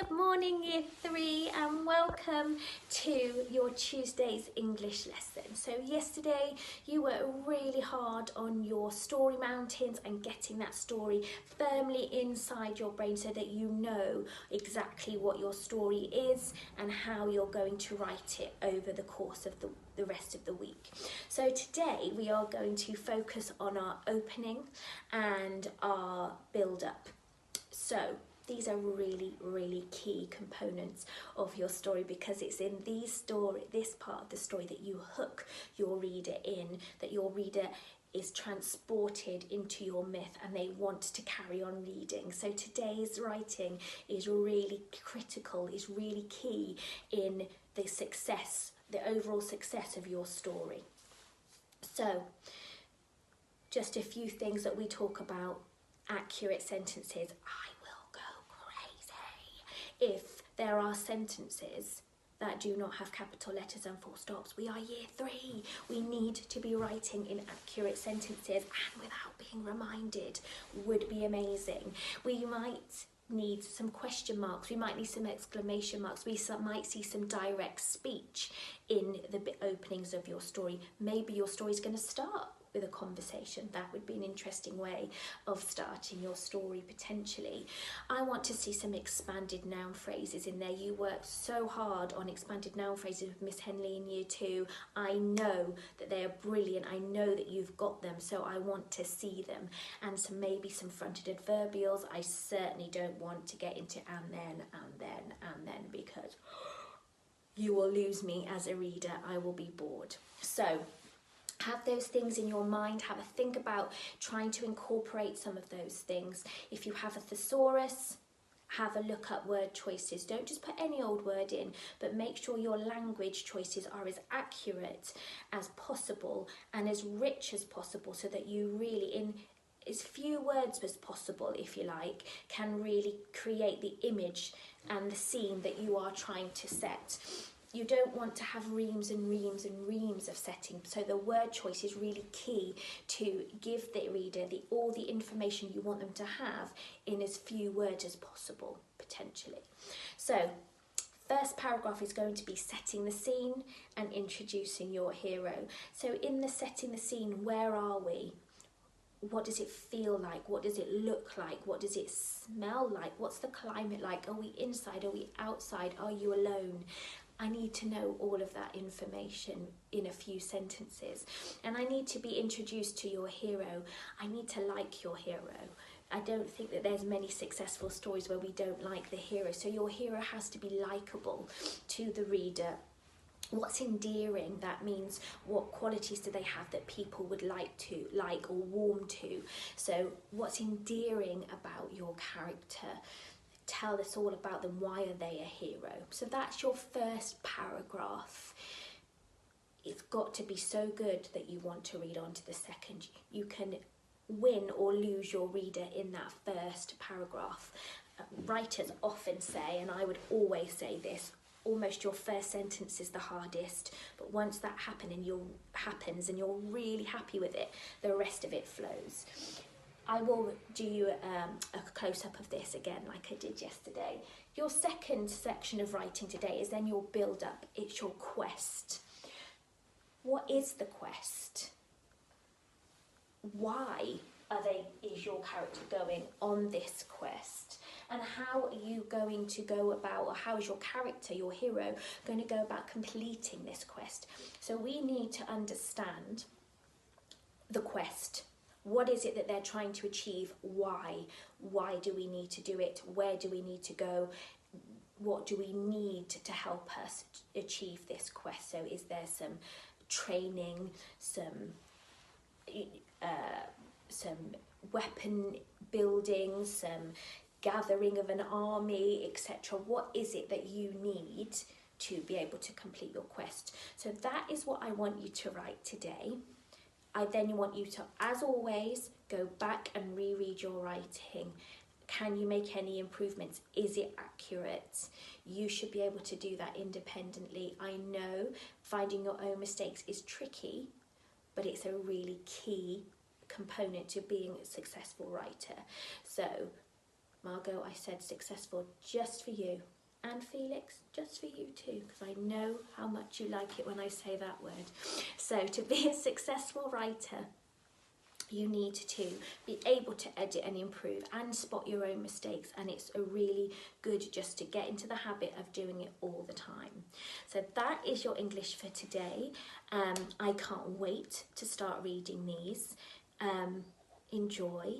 Good morning, Year 3, and welcome to your Tuesday's English lesson. So yesterday you worked really hard on your story mountains and getting that story firmly inside your brain so that you know exactly what your story is and how you're going to write it over the course of the rest of the week. So today we are going to focus on our opening and our build-up. So these are really key components of your story, because it's in this part of the story that you hook your reader in, that your reader is transported into your myth and they want to carry on reading. So today's writing is really critical, is really key in the overall success of your story. So just a few things that we talk about: accurate sentences. If there are sentences that do not have capital letters and full stops. We are Year 3. We need to be writing in accurate sentences and without being reminded would be amazing. We might need some question marks, we might need some exclamation marks, we might see some direct speech in the openings of your story. Maybe your story is going to start with a conversation. That would be an interesting way of starting your story potentially. I want to see some expanded noun phrases in there. You worked so hard on expanded noun phrases with Miss Henley in Year 2. I know that they are brilliant. I know that you've got them, so I want to see them. And maybe some fronted adverbials. I certainly don't want to get into and then, because you will lose me as a reader. I will be bored. So have those things in your mind, have a think about trying to incorporate some of those things. If you have a thesaurus, have a look at word choices. Don't just put any old word in, but make sure your language choices are as accurate as possible and as rich as possible, so that you really, in as few words as possible, if you like, can really create the image and the scene that you are trying to set. You don't want to have reams and reams and reams of setting, so the word choice is really key to give the reader all the information you want them to have in as few words as possible, potentially. So, first paragraph is going to be setting the scene and introducing your hero. So in the setting the scene, where are we? What does it feel like? What does it look like? What does it smell like? What's the climate like? Are we inside? Are we outside? Are you alone? I need to know all of that information in a few sentences. And I need to be introduced to your hero. I need to like your hero. I don't think that there's many successful stories where we don't like the hero. So your hero has to be likeable to the reader. What's endearing? That means what qualities do they have that people would like or warm to. So what's endearing about your character? Tell us all about them. Why are they a hero? So that's your first paragraph. It's got to be so good that you want to read on to the second. You can win or lose your reader in that first paragraph. Writers often say, and I would always say this, almost your first sentence is the hardest, but once that happens and you're really happy with it, the rest of it flows. I will do you a close-up of this again like I did yesterday. Your second section of writing today is then your build-up. It's your quest. What is the quest? Why is your character going on this quest? And how are you going to go about, or how is your character, your hero, going to go about completing this quest? So we need to understand the quest. What is it that they're trying to achieve? Why? Why do we need to do it? Where do we need to go? What do we need to help us achieve this quest? So is there some training, some weapon building, some gathering of an army, etc.? What is it that you need to be able to complete your quest? So that is what I want you to write today. I then want you to, as always, go back and reread your writing. Can you make any improvements? Is it accurate? You should be able to do that independently. I know finding your own mistakes is tricky, but it's a really key component to being a successful writer. So Margot, I said successful just for you. And Felix, just for you too, because I know how much you like it when I say that word. So to be a successful writer, you need to be able to edit and improve and spot your own mistakes, and it's a really good just to get into the habit of doing it all the time. So that is your English for today. I can't wait to start reading these. Enjoy,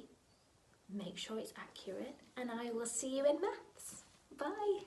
make sure it's accurate, and I will see you in maths. Bye.